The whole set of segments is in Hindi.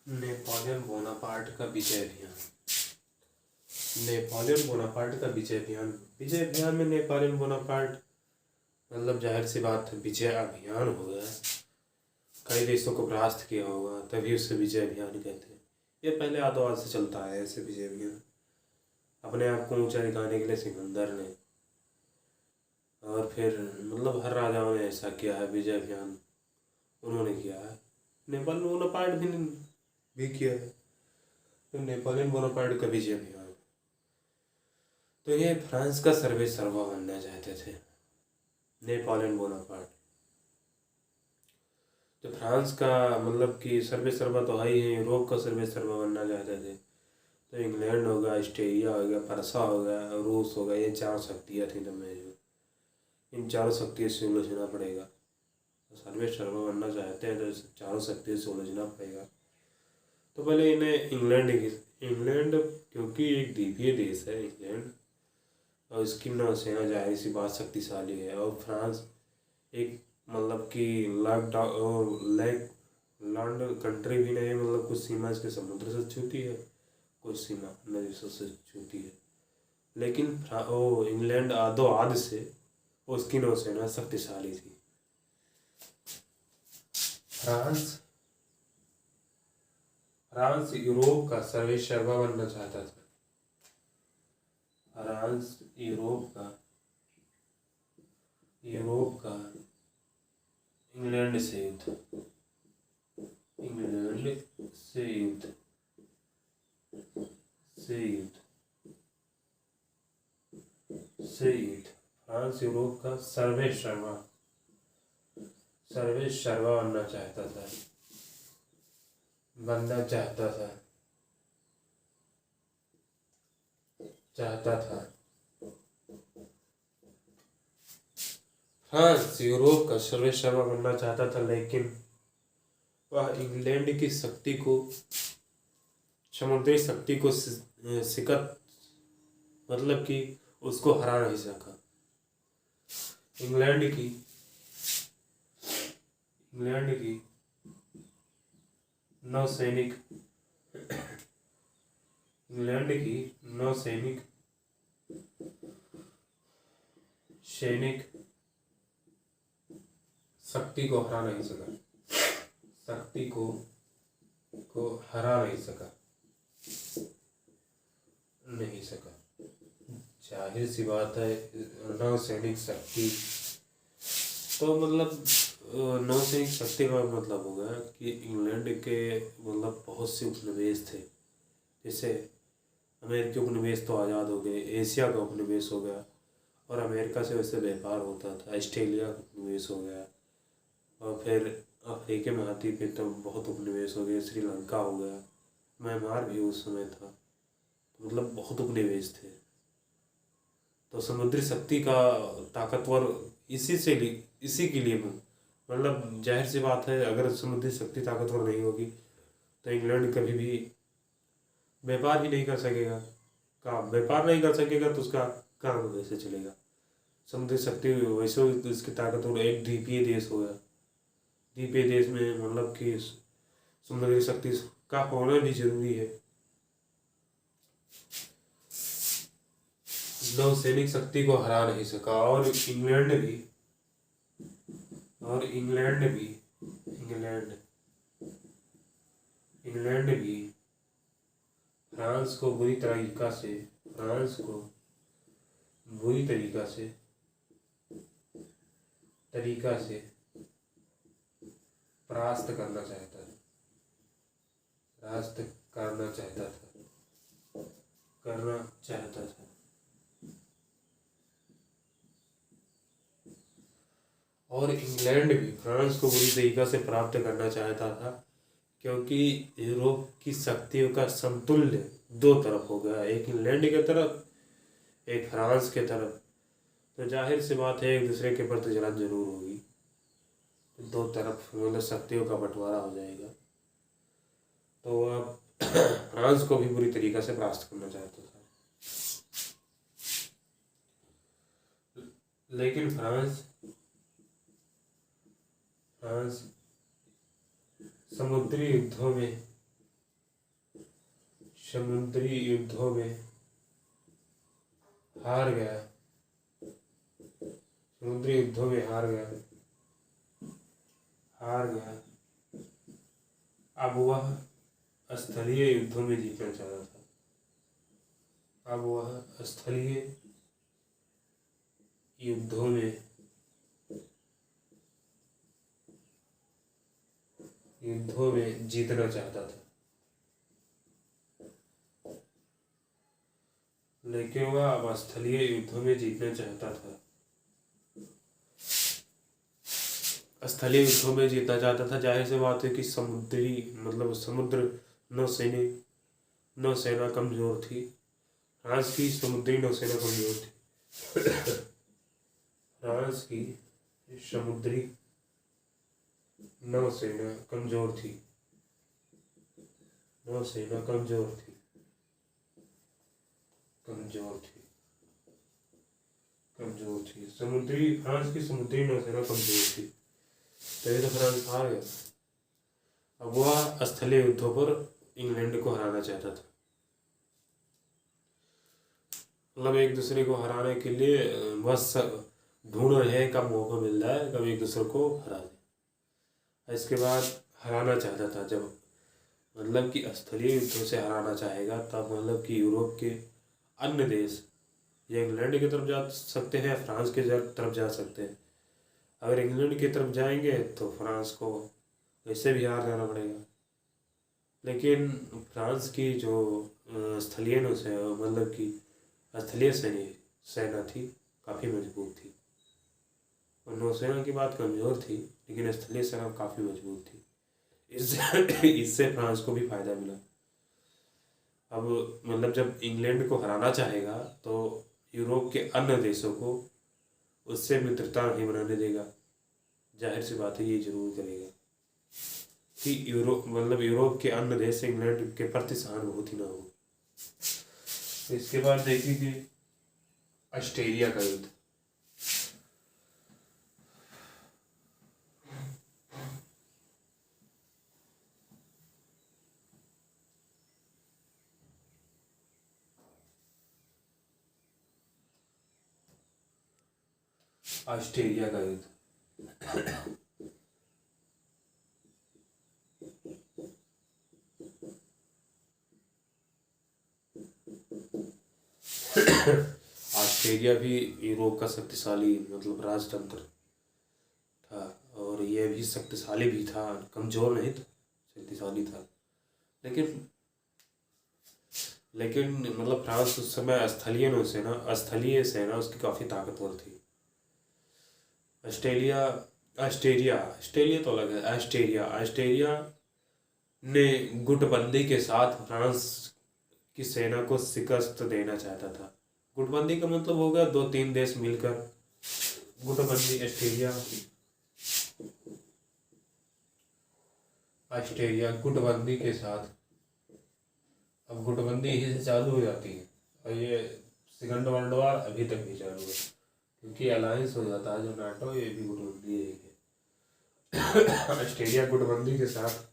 नेपोलियन बोनापार्ट का विजय अभियान। नेपोलियन बोनापार्ट का विजय अभियान। विजय अभियान में नेपोलियन बोनापार्ट मतलब जाहिर सी बात है विजय अभियान होगा। कई देशों को परास्त किया होगा तभी उसे विजय अभियान कहते हैं। ये पहले आदोआद से चलता है ऐसे विजय अभियान। अपने आप को ऊंचा दिखाने के लिए सिकंदर ने और फिर मतलब हर राजाओं ने ऐसा किया है। विजय अभियान उन्होंने किया है। नेपोलियन बोनापार्ट भी किया है। तो नेपोलियन बोनापार्ट का विजय अभियान तो ये फ्रांस का सर्वे सर्वा बनना चाहते थे नेपोलियन बोनापार्ट। तो फ्रांस का मतलब कि सर्वे सर्वा तो है ही है, यूरोप का सर्वे सर्वा बनना चाहते थे। तो इंग्लैंड हो गया, ऑस्ट्रेलिया हो गया, परसा हो गया, रूस हो गया, ये चार शक्तियाँ थी। तो मैं जो इन चारों शक्तियों से उलझना पड़ेगा। तो सर्वे सर्वा बनना चाहते हैं तो चारों शक्तियों से उलझना पड़ेगा। तो पहले इन्हें इंग्लैंड क्योंकि एक द्वीपीय देश है इंग्लैंड और इसकी नौसेना जाहिर सी बात शक्तिशाली है। और फ्रांस एक मतलब कि लैंड कंट्री भी नहीं, मतलब कुछ सीमा इसके समुद्र से छूती है, कुछ सीमा नदी से छूती है। लेकिन वो इंग्लैंड आदो आद से उसकी नौसेना शक्तिशाली थी। फ्रांस यूरोप का सर्वेसर्वा बनना चाहता था। फ्रांस यूरोप का इंग्लैंड से युद्ध फ्रांस यूरोप का सर्वेसर्वा बनना चाहता था। फ्रांस यूरोप का सर्वेसर्वा बनना चाहता था, लेकिन वह इंग्लैंड की शक्ति को, समुद्री शक्ति को शिकत मतलब कि उसको हरा नहीं सका। इंग्लैंड की सैनिक शक्ति को हरा नहीं सका। जाहिर सी बात है नौसैनिक शक्ति तो मतलब नौसैनिक शक्ति का मतलब होगा कि इंग्लैंड के मतलब बहुत से उपनिवेश थे। जैसे अमेरिकी उपनिवेश तो आज़ाद हो गए, एशिया का उपनिवेश हो गया और अमेरिका से वैसे व्यापार होता था। ऑस्ट्रेलिया का उपनिवेश हो गया और फिर अफ्रीका महाद्वीप पे तो बहुत उपनिवेश हो गए। श्रीलंका हो गया, म्यांमार भी उस समय था। मतलब बहुत उपनिवेश थे। तो समुद्री शक्ति का ताकतवर इसी के लिए मतलब जाहिर सी बात है, अगर समुद्री शक्ति ताकतवर नहीं होगी तो इंग्लैंड कभी भी व्यापार ही नहीं कर सकेगा। व्यापार नहीं कर सकेगा तो उसका काम कैसे चलेगा। समुद्री शक्ति वैसे तो इसकी ताकतवर एक द्वीपीय देश होगा। द्वीपीय देश में मतलब कि समुद्री शक्ति का होना भी जरूरी है। नौसैनिक शक्ति को हरा नहीं सका और इंग्लैंड भी फ्रांस को बुरी तरीका से परास्त करना चाहता था। और इंग्लैंड भी फ्रांस को बुरी तरीका से प्राप्त करना चाहता था, क्योंकि यूरोप की शक्तियों का संतुल्य दो तरफ हो गया, एक इंग्लैंड के तरफ, एक फ्रांस के तरफ। तो जाहिर सी बात है एक दूसरे के प्रति जलन जरूर होगी। दो तरफ मतलब शक्तियों का बंटवारा हो जाएगा। तो अब फ्रांस को भी बुरी तरीका से परास्त करना चाहता था। लेकिन फ्रांस समुद्री युद्धों में समुद्री युद्धों में हार गया, समुद्री युद्धों में हार गया, अब वह स्थलीय युद्धों में जीतना चाहता था। अब वह स्थलीय युद्धों में जीतना चाहता था, लेकिन वह अब स्थलीय युद्धों में जीतना चाहता था। स्थलीय युद्धों में जीतना चाहता था, जाहिर सी बात है कि समुद्री मतलब समुद्र नौसेना कमजोर थी। फ्रांस की समुद्री नौसेना कमजोर थी। फ्रांस की समुद्री नौसेना कमजोर थी। फ्रांस की समुद्री नौसेना कमजोर थी, तभी तो फ्रांस हार गया। अब वह स्थलीय युद्धों पर इंग्लैंड को हराना चाहता था। मतलब एक दूसरे को हराने के लिए बस ढूंढ रहे हैं कब मौका मिल जाए, कब एक दूसरे को हरा दे। इसके बाद हराना चाहता था, जब मतलब कि स्थलीय युद्धों से हराना चाहेगा तब मतलब कि यूरोप के अन्य देश या इंग्लैंड की तरफ जा सकते हैं, फ्रांस की तरफ जा सकते हैं। अगर इंग्लैंड की तरफ जाएंगे तो फ्रांस को वैसे भी हार जाना पड़ेगा। लेकिन फ्रांस की जो स्थलीय मतलब कि स्थलीय सेना थी काफ़ी मजबूत थी, और नौसेना की बात कमज़ोर थी, लेकिन स्थलीय सेना काफ़ी मजबूत थी। इससे फ्रांस को भी फायदा मिला। अब मतलब जब इंग्लैंड को हराना चाहेगा तो यूरोप के अन्य देशों को उससे मित्रता नहीं बनाने देगा। जाहिर सी बात है ये जरूर करेगा कि यूरोप के अन्य देश इंग्लैंड के प्रति सहानुभूति ना हो। इसके बाद देखेंगे ऑस्ट्रेलिया का युद्ध। ऑस्ट्रेलिया का युद्ध ऑस्ट्रेलिया भी यूरोप का शक्तिशाली मतलब राजतंत्र था, और यह भी शक्तिशाली भी था, कमजोर नहीं था, शक्तिशाली था। लेकिन मतलब फ्रांस उस समय स्थलीय सेना उसकी काफ़ी ताकतवर थी। ऑस्ट्रेलिया तो अलग है। ऑस्ट्रेलिया ने गुटबंदी के साथ फ्रांस की सेना को शिकस्त देना चाहता था। गुटबंदी का मतलब होगा 2-3 देश मिलकर गुटबंदी। ऑस्ट्रेलिया गुटबंदी के साथ, अब गुटबंदी यही से चालू हो जाती है, और ये सेकंड वर्ल्ड वॉर अभी तक नहीं चालू है, क्योंकि अलायंस हो जाता है जो नाटो, ये भी गुटबंदी है। ऑस्ट्रेलिया गुटबंदी के साथ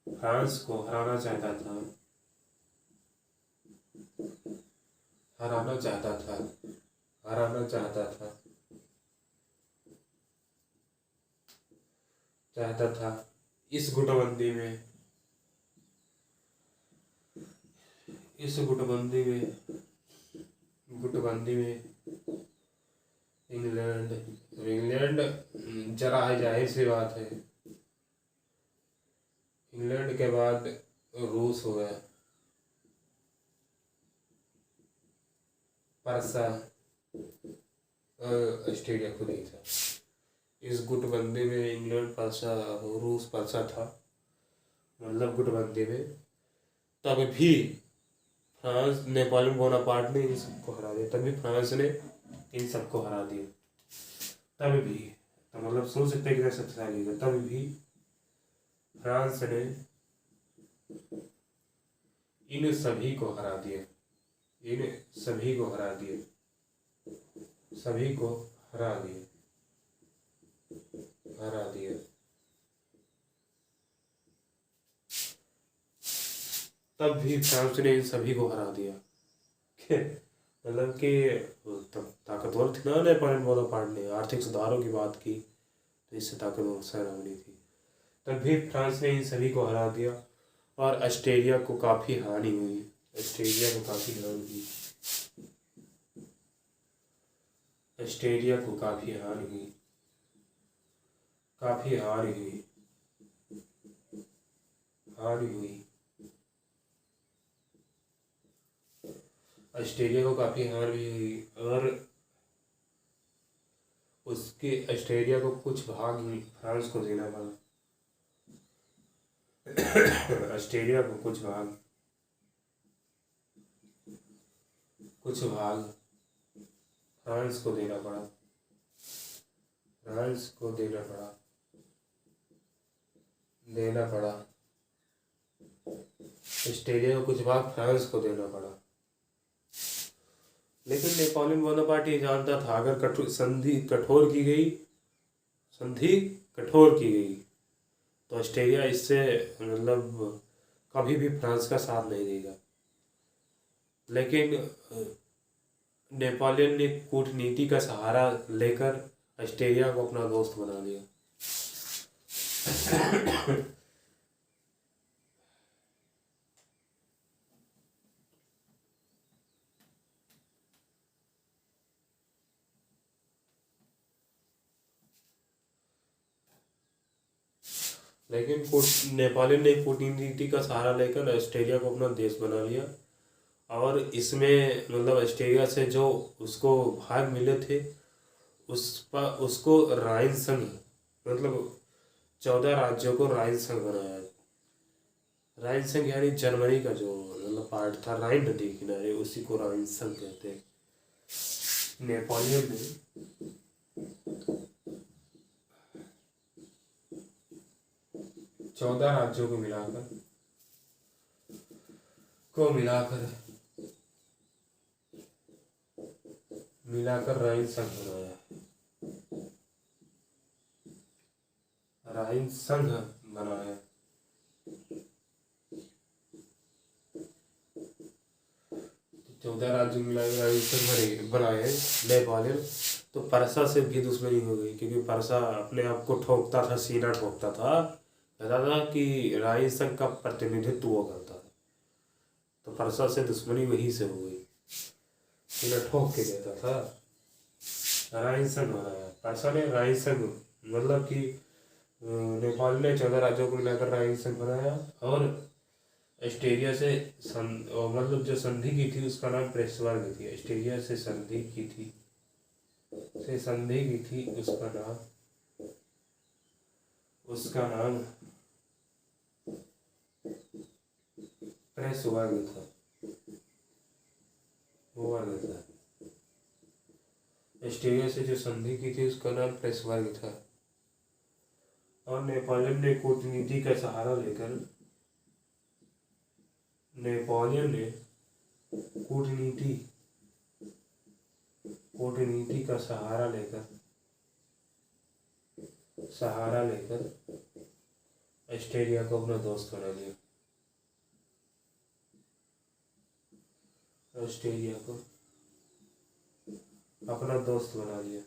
फ्रांस को हराना चाहता था इस गुटबंदी में इंग्लैंड जरा है, जाहिर सी बात है। इंग्लैंड के बाद रूस हो गया, परसा, ऑस्ट्रेलिया खुद ही था। इस गुटबंदी में इंग्लैंड, परसा, रूस, परसा था, मतलब गुटबंदी में। तब भी फ्रांस, नेपोलियन बोनापार्ट ने इन सबको हरा दिया, तभी फ्रांस ने इन सबको हरा दिया। तब भी तो मतलब सोच सकते हैं कि शक्तिशाली है, तब भी फ्रांस ने इन सभी को हरा दिया। तब भी फ्रांस ने इन सभी को हरा दिया। मतलब कि तब ताकतवर थी ना नेपोलियन बोनापार्ट ने, आर्थिक सुधारों की बात की तो इससे ताकतवर सेना बनी थी। तब भी फ्रांस ने इन सभी को हरा दिया और ऑस्ट्रेलिया को काफ़ी हानि हुई। ऑस्ट्रेलिया को काफ़ी हानि हुई। ऑस्ट्रेलिया को काफ़ी हानि हुई। काफ़ी हानि हुई। हानि हुई। ऑस्ट्रेलिया को काफ़ी हानि हुई और उसके ऑस्ट्रेलिया को कुछ भाग फ्रांस को देना पड़ा। ऑस्ट्रेलिया को कुछ भाग फ्रांस को देना पड़ा। फ्रांस को देना पड़ा। ऑस्ट्रेलिया को कुछ भाग फ्रांस को देना पड़ा। लेकिन नेपोलियन बोनापार्ट ये जानता था अगर संधि कठोर की गई तो ऑस्ट्रेलिया इससे मतलब कभी भी फ्रांस का साथ नहीं देगा। लेकिन नेपोलियन ने कूटनीति का सहारा लेकर ऑस्ट्रेलिया को अपना दोस्त बना लिया। लेकिन नेपोलियन ने कूटनीति का सहारा लेकर ऑस्ट्रेलिया को अपना देश बना लिया और इसमें मतलब ऑस्ट्रेलिया से जो उसको भाग मिले थे उसको राइन संघ मतलब 14 राज्यों को राइन संघ बनाया। राइन संघ यानी जर्मनी का जो मतलब पार्ट था राइन नदी किनारे, उसी को राइन संघ कहते हैं। नेपोलियन ने 14 राज्यों को मिलाकर राइन संघ बनाया। राइन संघ बनाया। 14 राज्यों मिलाकर राइन संघ बनाए नेपोलियन। तो परसा से भी दुश्मनी हो गई क्योंकि परसा अपने आप को ठोकता था, सीना ठोकता था, कहता था कि राइन संघ का प्रतिनिधित्व वो करता था। तो परसा से दुश्मनी वहीं से हो गई, सीना ठोक के कहता था। राइन संघ बनाया परसा ने। राइन संघ मतलब कि नेपाल ने 14 राज्यों को मिलाकर राइन संघ बनाया और ऑस्ट्रेलिया से मतलब जो संधि की थी उसका नाम प्रेसवर्ग थी। ऑस्ट्रेलिया से संधि की थी उसका नाम प्रेसवर्ग था। ऑस्ट्रेलिया से जो संधि की थी उसका नाम प्रेसवर्ग था। और नेपोलियन ने कूटनीति का सहारा लेकर कूटनीति का सहारा लेकर ऑस्ट्रेलिया को अपना दोस्त बना लिया। ऑस्ट्रेलिया को अपना दोस्त बना लिया।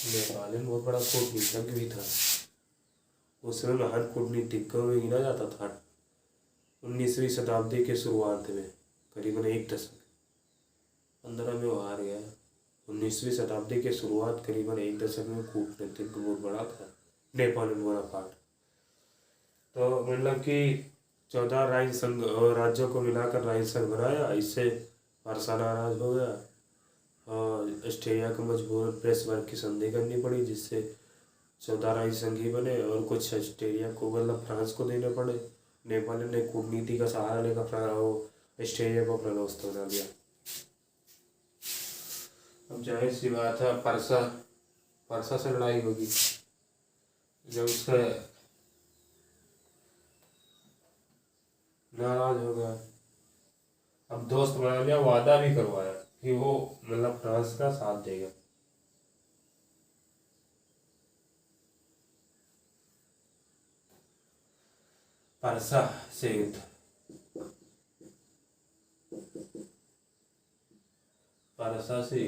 नेपोलियन बहुत बड़ा कूटनीतिज्ञ भी था। उसमें महान कूटनीतिज्ञों में गिना जाता था। 19वीं शताब्दी के शुरुआत में करीबन 1 दशक 15 में वो हार गया। 19वीं शताब्दी के शुरुआत करीबन 1 दशक में कूटनीतिज्ञ बहुत बड़ा था नेपोलियन बोनापार्ट। तो मतलब कि 14 राज्यों को मिलाकर राइन संघ बनाया। इससे परसा नाराज हो गया और ऑस्ट्रेलिया को मजबूर प्रेसवर्ग की संधि करनी पड़ी, जिससे 14 राइन संघी बने और कुछ ऑस्ट्रेलिया को मतलब फ्रांस को देने पड़े। नेपोलियन ने कूटनीति का सहारा लेकर ऑस्ट्रेलिया को अपना दोस्त बना लिया। अब जाहिर सी बात है परसा से लड़ाई होगी। जब उसका नाराज हो गया, अब दोस्त बना लिया, वादा भी करवाया कि वो मतलब फ्रांस का साथ देगा। परसा से युद्ध। परसा से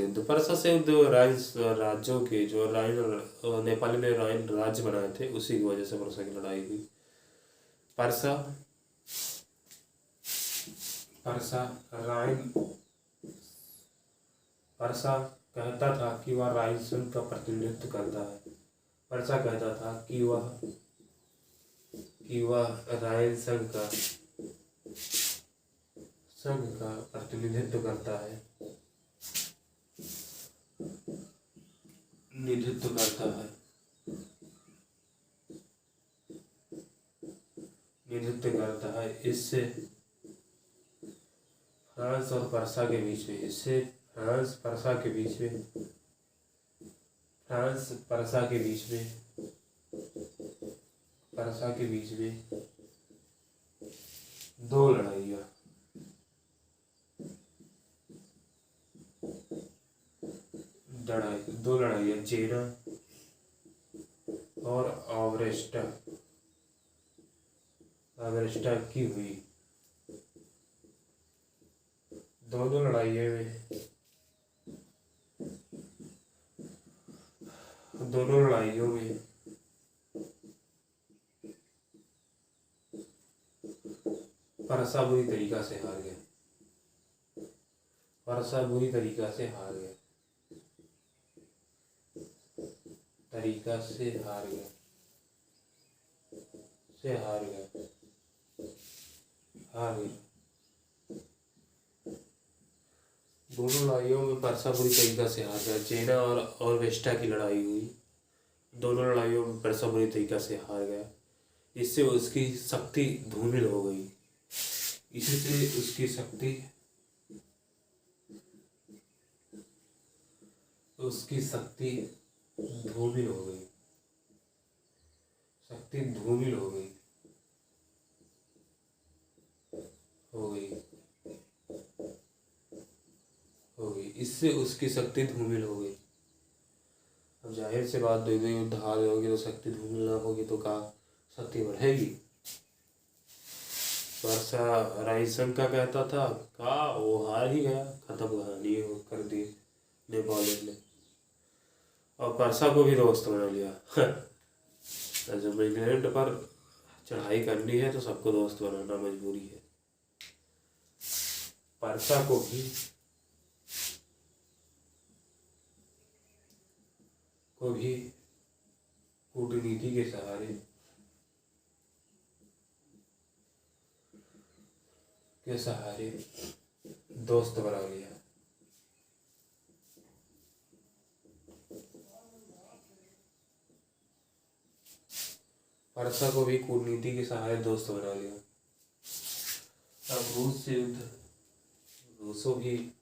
युद्ध। परसा से युद्ध राइन राज्यों के जो राइन नेपाली ने राइन राज्य बनाए थे उसी की वजह से परसा की लड़ाई हुई। परसा परसा राइन परसा कहता था कि वह राइन संघ का प्रतिनिधित्व करता है। परसा कहता था कि वह राइन संघ का प्रतिनिधित्व करता है। निधित्व करता है निधित्व करता है। इससे फ्रांस और परसा के बीच में फ्रांस परसा के बीच में दो लड़ाइयाँ जेना और ऑगस्टा की हुई। दोनों लड़ाइयों में परसा बुरी तरीका से हार गया। दोनों लड़ाइयों में परसा बुरी तरीका से हार गया। जेना और वेस्टा की लड़ाई हुई। दोनों लड़ाइयों में परसा बुरी तरीका से हार गया। इससे उसकी शक्ति धूमिल हो गई। अब जाहिर से बात, दो युद्ध हार होगी तो शक्ति धूमिल ना होगी तो कहाँ शक्ति बढ़ेगी। परसा राइसन का कहता था वो हार ही गया, खत्म कहानी हो कर दी नेपोलियन ने, और परसा को भी दोस्त बना लिया। जब इंग्लैंड पर चढ़ाई करनी है तो सबको दोस्त बनाना मजबूरी है। परसा को भी कूटनीति के सहारे दोस्त बना लिया। परसा को भी कूटनीति के सहारे दोस्त बना लिया। अब रूस से युद्ध, रूसों भी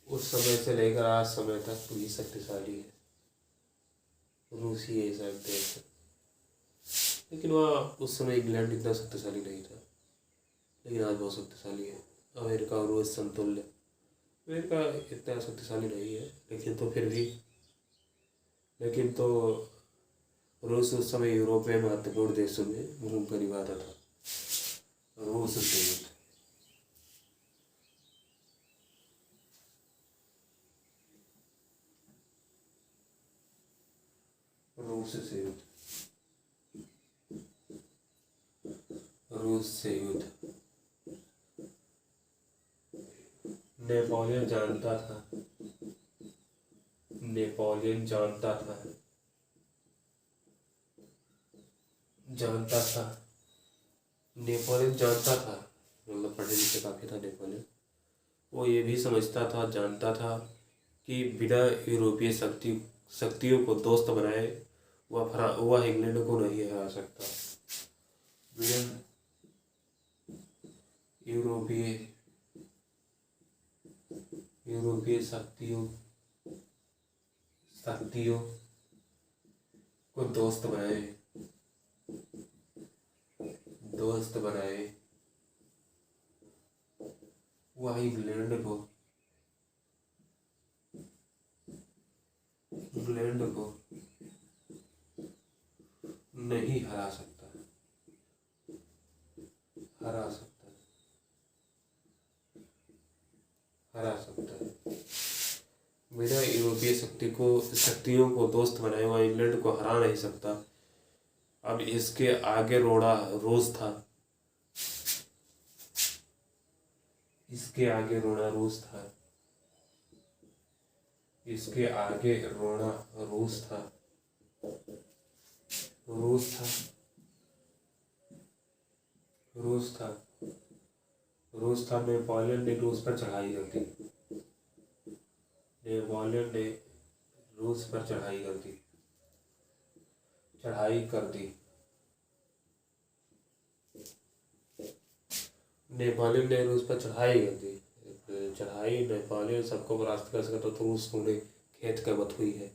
उस समय से लेकर आज समय तक भी शक्तिशाली है। रूसी है सब देश, लेकिन वह उस समय इंग्लैंड इतना शक्तिशाली नहीं था, लेकिन आज बहुत शक्तिशाली है। अमेरिका और रूस समतुल्य। अमेरिका इतना शक्तिशाली नहीं है, लेकिन तो रूस उस समय यूरोप में महत्वपूर्ण देशों में भूमिका निभाता था। रूस से युद्ध, रूस से युद्ध। नेपोलियन जानता था नेपोलियन जानता था, मतलब पढ़े लिखे काफी था नेपोलियन। वो ये भी जानता था कि बिना यूरोपीय शक्तियों को दोस्त बनाए वह इंग्लैंड को नहीं हरा सकता। बिना यूरोपीय शक्तियों को दोस्त बनाए वह इंग्लैंड को नहीं हरा सकता, हरा सकता है, हरा सकता है। बिना यूरोपीय शक्तियों को दोस्त बनाए हुआ इंग्लैंड को हरा नहीं सकता। अब इसके आगे रोड़ा रूस था, इसके आगे रोड़ा रूस था, इसके आगे रोड़ा रूस था, रूस था, रूस था, रूस था। नेपोलियन ने रूस पर चढ़ाई कर दी, नेपोलियन ने रूस पर चढ़ाई कर दी, चढ़ाई कर दी। नेपोलियन ने रूस पर चढ़ाई कर दी, चढ़ाई नेपोलियन सबको परास्त कर सका तो रूस थोड़े खेत का मत हुई है।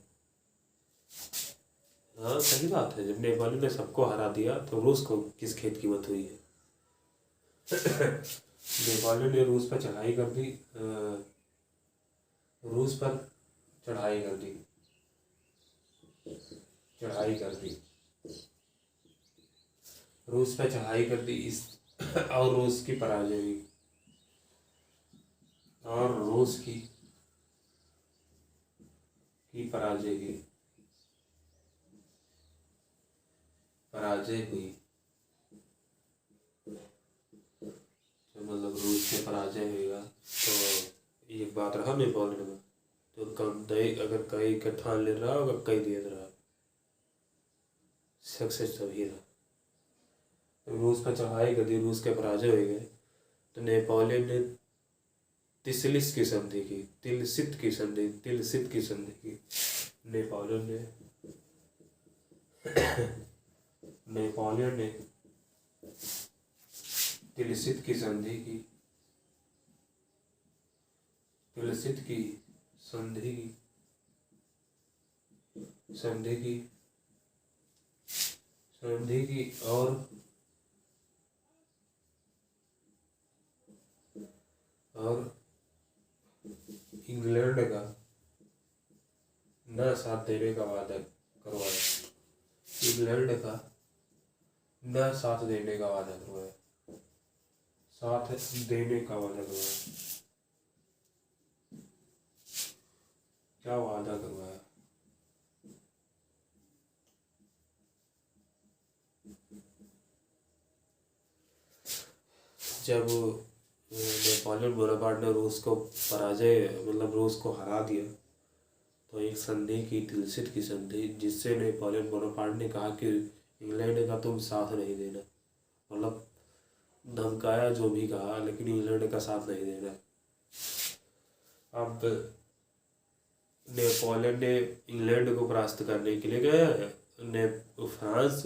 हाँ सही बात है, जब नेपोलियन ने सबको हरा दिया तो रूस को किस खेत की मत हुई है। नेपोलियन ने रूस पर चढ़ाई कर दी, रूस पर चढ़ाई कर दी, चढ़ाई कर दी, रूस पर चढ़ाई कर दी इस और रूस की पराजय हुई, और रूस की पराजय हुई, पराजय हुई। तो मतलब रूस से पराजय हुआ तो एक बात रहा नेपोलियन में, तो कम दई अगर कई का ठान ले रहा होगा कई दे रहा, सक्सेस तभी रहा। रूस पर चढ़ाई कर दी, रूस के पराजय हो गए तो नेपोलियन ने तिसलिस की संधि की, तिलसित की संधि, तिलसित की संधि की। नेपोलियन ने नेपोलियन ने तिलसित की संधि की, तिलसित की संधि की, संधि की, संधि की और इंग्लैंड का न साथ देने का वादा करवाया, इंग्लैंड का न साथ देने का वादा करवाया, साथ देने का वादा करवाया। क्या वादा करवाया? जब नेपोलियन बोनापार्ट ने रूस को पराजय मतलब रूस को हरा दिया तो एक संधि की, तिलसित की संधि, जिससे नेपोलियन बोनापार्ट ने कहा कि इंग्लैंड का तुम साथ नहीं देना, मतलब धमकाया जो भी कहा लेकिन इंग्लैंड का साथ नहीं देना। अब नेपोलियन ने इंग्लैंड को परास्त करने के लिए गया, फ्रांस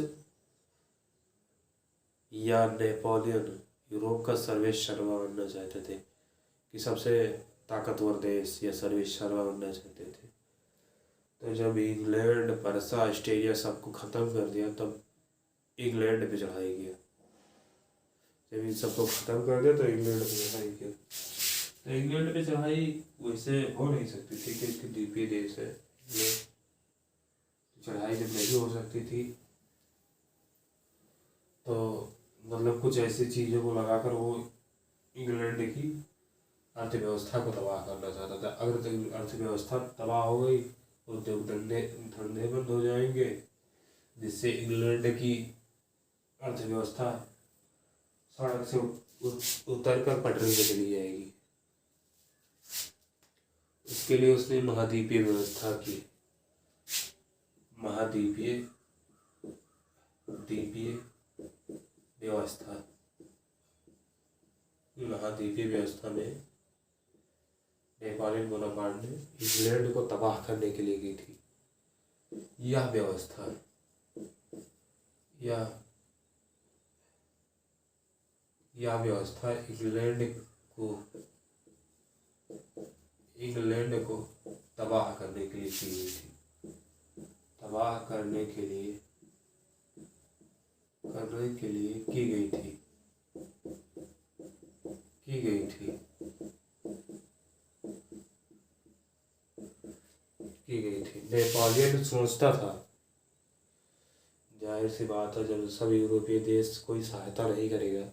या नेपोलियन यूरोप का सर्वेसर्वा बनना चाहते थे कि सबसे ताकतवर देश या सर्वेसर्वा बनना चाहते थे। तो जब इंग्लैंड, परसा, ऑस्ट्रेलिया सबको ख़त्म कर दिया तब इंग्लैंड पे चढ़ाई किया। जब इन सबको ख़त्म कर दिया तो इंग्लैंड पे चढ़ाई किया। तो इंग्लैंड पे चढ़ाई वैसे हो नहीं सकती थी कि इसकी द्वीपीय देश है, ये चढ़ाई जब नहीं हो सकती थी तो मतलब कुछ ऐसी चीज़ों को लगाकर वो इंग्लैंड की अर्थव्यवस्था को तबाह करना चाहता था। अगर अर्थव्यवस्था तबाह हो गई उद्योग धंधे बंद हो जाएंगे, जिससे इंग्लैंड की अर्थव्यवस्था सड़क से उतर कर पटरी पे चली जाएगी। उसके लिए उसने महाद्वीपीय व्यवस्था की, महाद्वीपीय व्यवस्था, महाद्वीपीय व्यवस्था में नेपोलियन बोनापार्ट ने इंग्लैंड को तबाह करने के लिए की थी। यह व्यवस्था इंग्लैंड को तबाह करने के लिए की गई थी, तबाह करने के लिए की गई थी, नेपोलियन सोचता था, जाहिर जाहिर सी बात है, जब सब यूरोपीय देश कोई सहायता नहीं करेगा,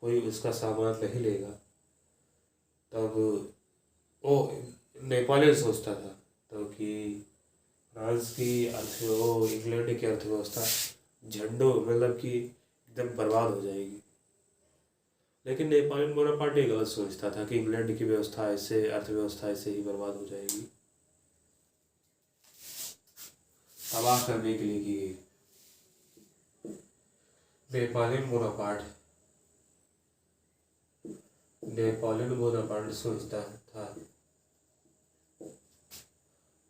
कोई उसका सामान नहीं लेगा, तब वो नेपोलियन सोचता था तो कि फ्रांस की इंग्लैंड की अर्थव्यवस्था झंडों मतलब कि एकदम बर्बाद हो जाएगी। लेकिन नेपोलियन बोनापार्ट ये गलत सोचता था कि इंग्लैंड की अर्थव्यवस्था ऐसे ही बर्बाद हो जाएगी, तबाह करने के लिए की गई। नेपोलियन बोनापार्ट सोचता था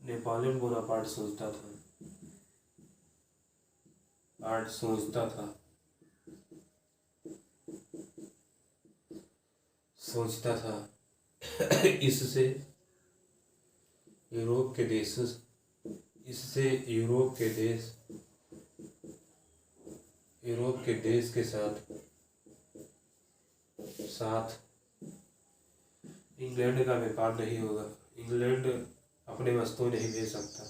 नेपोलियन बोनापार्ट सोचता था आर्ट सोचता था सोचता था इससे यूरोप के देश के साथ इंग्लैंड का व्यापार नहीं होगा। इंग्लैंड अपने वस्तुएं नहीं भेज सकता।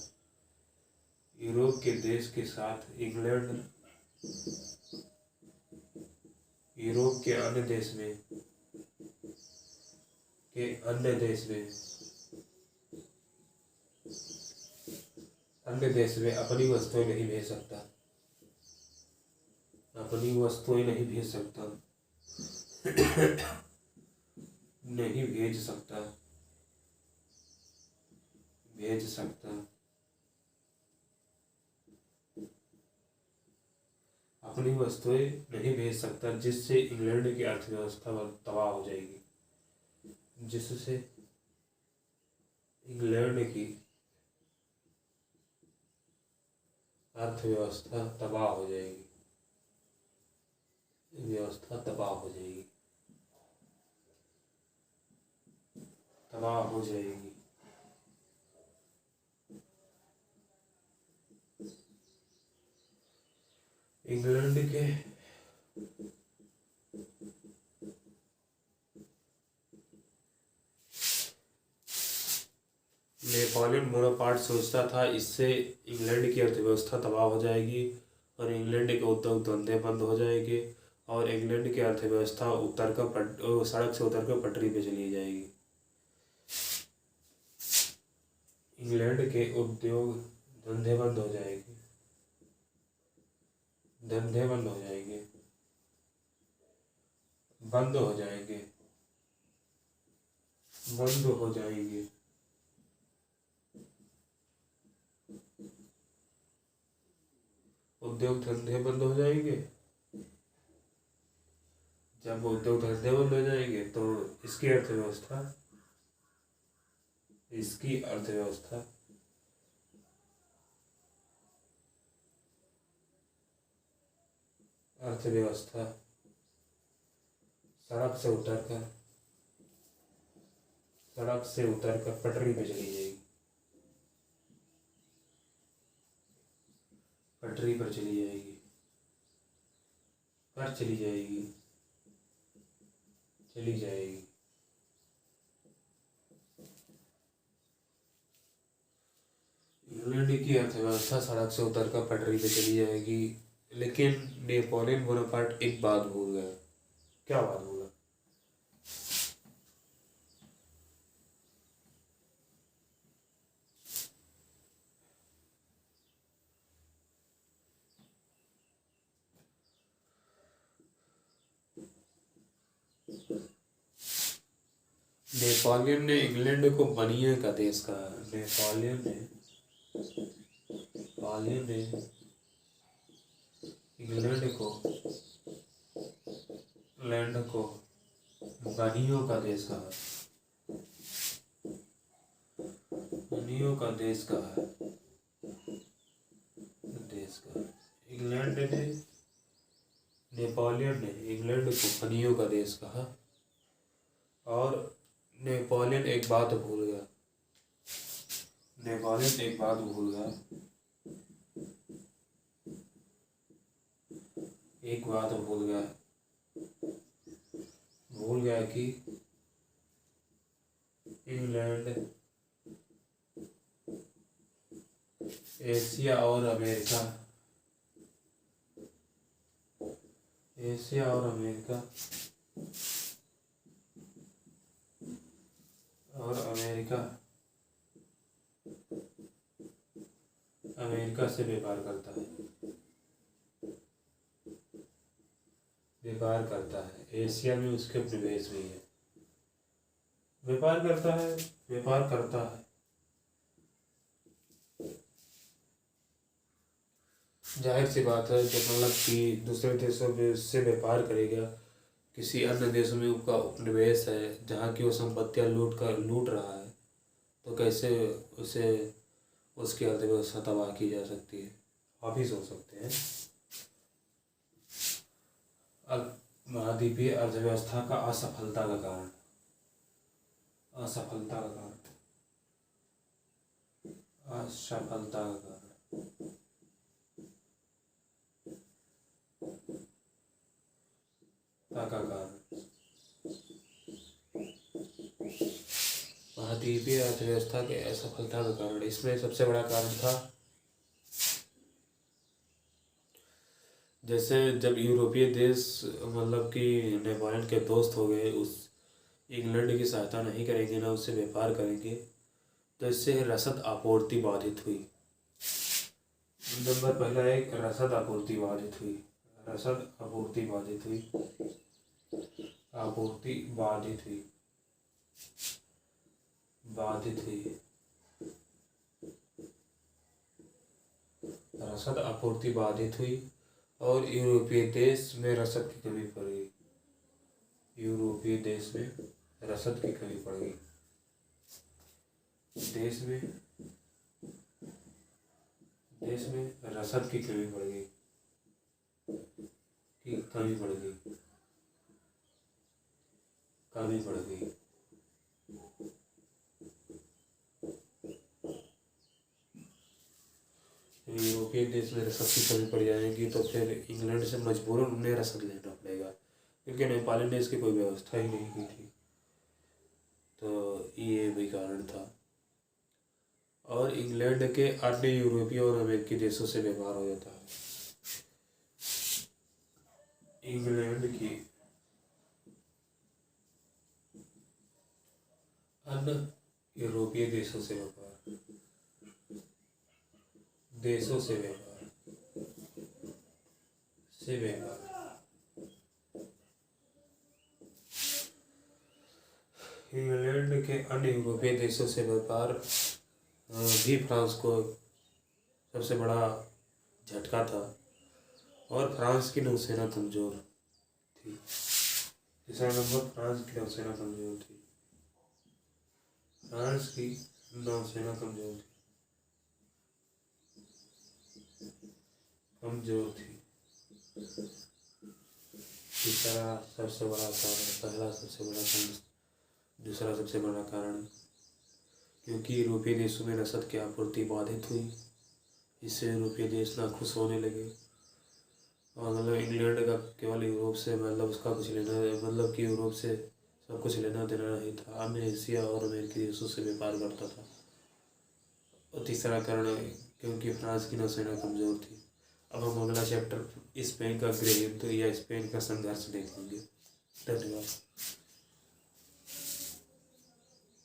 यूरोप के देश के साथ इंग्लैंड यूरोप के अन्य देश में अपनी वस्तुएं नहीं भेज सकता। नहीं भेज सकता अपनी वस्तुएं नहीं भेज सकता, जिससे इंग्लैंड की अर्थव्यवस्था तबाह हो जाएगी। जिससे इंग्लैंड की अर्थव्यवस्था तबाह हो जाएगी। इंग्लैंड के नेपोलियन बोनापार्ट सोचता था इससे इंग्लैंड की अर्थव्यवस्था तबाह हो जाएगी और इंग्लैंड के उद्योग धंधे बंद हो जाएंगे और इंग्लैंड की अर्थव्यवस्था सड़क से उतरकर पटरी पे चली जाएगी। इंग्लैंड के उद्योग धंधे बंद हो जाएंगे उद्योग धंधे बंद हो जाएंगे। जब उद्योग धंधे बंद हो जाएंगे तो इसकी अर्थव्यवस्था सड़क से उतरकर पटरी पे चली जाएगी। इंग्लैंड की अर्थव्यवस्था सड़क से उतरकर पटरी पे चली जाएगी। लेकिन नेपोलियन बोनापार्ट एक बात भूल गया। क्या बात भूला? नेपोलियन ने इंग्लैंड को बनिए का देश कहा। नेपोलियन ने इंग्लैंड को बनियों का देश कहा। नेपोलियन ने इंग्लैंड को बनियों का देश कहा और नेपोलियन एक बात भूल गया। भूल गया कि इंग्लैंड एशिया और अमेरिका एशिया और अमेरिका अमेरिका से व्यापार करता है। एशिया में उसके निवेश भी है। व्यापार करता है। जाहिर सी बात है, जब मतलब कि दूसरे देशों में से व्यापार करेगा, किसी अन्य देशों में उसका उपनिवेश है जहाँ की वो संपत्तियाँ लूट रहा है, तो कैसे उसे उसकी अर्थव्यवस्था तबाह की जा सकती है। आप ही सोच सकते हैं। महाद्वीपीय अर्थव्यवस्था का असफलता का कारण महाद्वीपीय अर्थव्यवस्था के असफलता का कारण, इसमें सबसे बड़ा कारण था जैसे जब यूरोपीय देश मतलब कि नेपोलियन के दोस्त हो गए, उस इंग्लैंड की सहायता नहीं करेंगे, ना उससे व्यापार करेंगे, तो इससे रसद आपूर्ति बाधित हुई। नंबर पहला एक रसद आपूर्ति बाधित हुई। रसद आपूर्ति बाधित हुई और यूरोपीय देश में रसद की कमी पड़ गई। देश में रसद की कमी पड़ गई। यूरोपीय देश में रसद की कमी पड़ जाएगी तो फिर इंग्लैंड से मजबूरन उन्हें रसद लेना पड़ेगा, क्योंकि नेपाली ने इसकी कोई व्यवस्था ही नहीं की थी। तो ये भी कारण था। और इंग्लैंड के अन्य यूरोपीय और अमेरिकी देशों से व्यापार हो जाता है। इंग्लैंड की अन्य यूरोपीय देशों से व्यापार इंग्लैंड के अन्य यूरोपीय देशों से व्यापार भी फ्रांस को सबसे बड़ा झटका था और फ्रांस की नौसेना कमजोर थी। तीसरा नंबर, फ्रांस की नौसेना कमजोर थी। तीसरा सबसे बड़ा कारण, पहला सबसे बड़ा कारण, दूसरा सबसे बड़ा कारण, क्योंकि यूरोपीय देशों में रसद की आपूर्ति बाधित हुई। इससे यूरोपीय देश नाखुश होने लगे और मतलब इंग्लैंड का केवल यूरोप से मतलब उसका कुछ लेना, मतलब कि यूरोप से सब कुछ लेना देना नहीं था। अन्य एशिया और अमेरिकी देशों से व्यापार करता था। और तीसरा कारण, क्योंकि फ्रांस की नौसेना कमजोर थी। अब हम अगला चैप्टर स्पेन का गृह युद्ध या स्पेन का संघर्ष देखेंगे। धन्यवाद।